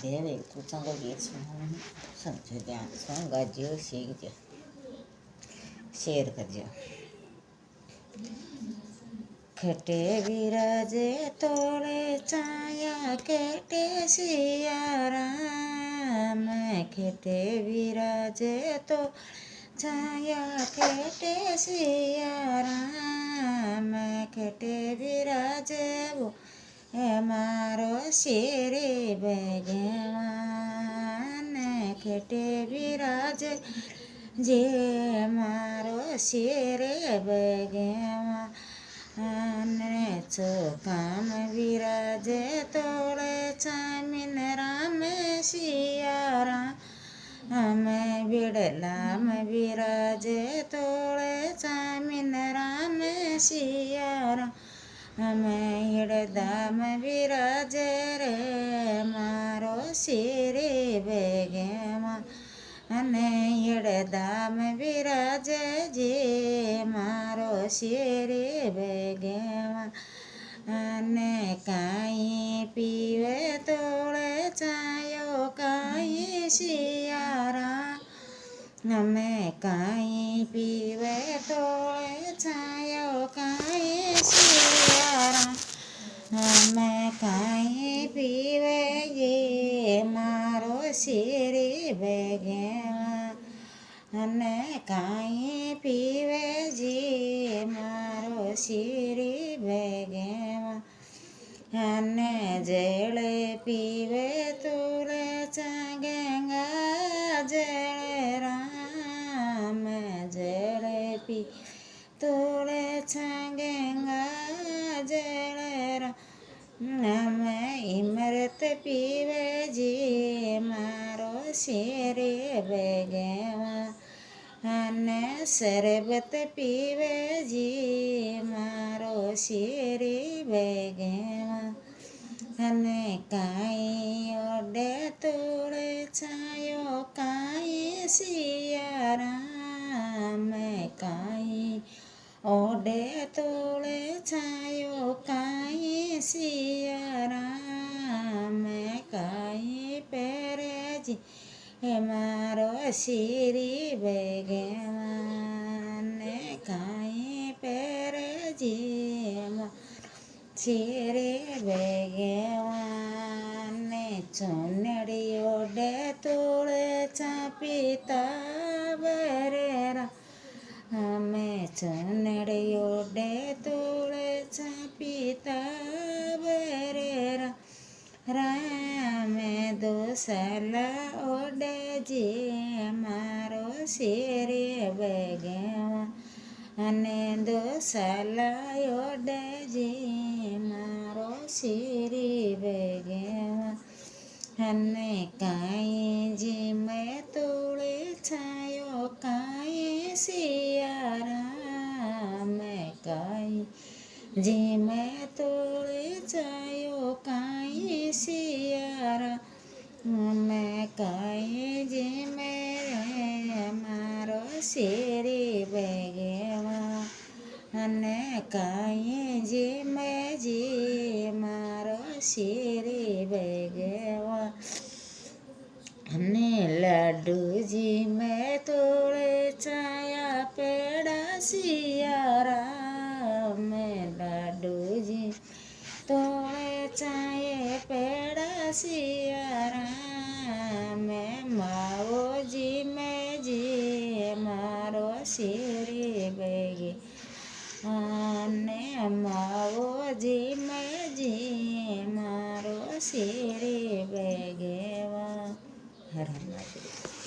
દેવે કુચંગ ગીત સમજો ત્યાં સોંગ ગાજો શીખજો શેર કરજો ખેટે વિરાજે તોળે છાયા ખેટે સિયારામ ખેટે વિરાજે તો છાયા ખેટે સિયારામ ખેટે વિરાજે એ મારો શેરે ભગવાન ખેટે વિરાજે જે મારો શેરે ભગવાન ચોખામ વિરાજે તોળે છામીન રામ સિયારામ અમે બિડલામ વિરાજે તોળે છામીન રામ સિયારામ અમે હિડદામ વિરાજે રે મારો શેરે ભગવાન અને હિડદામ વિરાજે જે મારો શેરે ભગવાન અને કાંઈ પીવે તોળે છાયો કાંઈ સિયારામ અમે કાંઈ પીવે તોળે છાયો કાંઈ સિયારામ અમે કાંઈ પીવે જે મારો શેરે ભગવાન અને કાંઈ પીવે જે મારો શેરે ભગવાન અને જળે પીવે તોળે છા ગંગા જળે રામ જળે પી તોળે છા ગંગા જળે રામ અમે ઇમરત પીવે જે મારો શેરે ભગવાન અને શરબત પીવે જે મારો શેરે ભગવાન અને કાંઈ ઓડે તોળે છાયો કાંઈ સિયારામ કાંઈ ઓડે તોળે છાયો કાંઈ સિયારામ કાંઈ પહેરે જે એ મારો શેરે ભગવાન કાંઈ પહેરે જે શેરે ભગવાન ચુનડી ઓડે તોળે છા પિતાંબર અમે ચુનડી ઓડે તોળે છા પિતાંબર રામે દોસલા ઓડે જે મારો શેરે ભગવાન અને દોસલા ઓડે જે મારો શેરે ભગવાન અને કાંઈ જે મેં તોળે છાયો કાંઈ સિયારામ કાંઈ જે મેં તોળે છાયો કાંઈ સિયારામ મેં કાંઈ જે મેં મારો શેરે ભગવાન અને કાંઈ જે મેં જે મારો શેરે ભગવાન અને લાડુજી મેં તોળે છાયા પેડા સિયારામ લાડુજી તોળે છાયે પેડા સિયારામ માવોજી મેં જે મારો શેરે ભગવાન અને માવોજી મેં જે મારો શેરે ભગવાન હર હર મહાદેવ.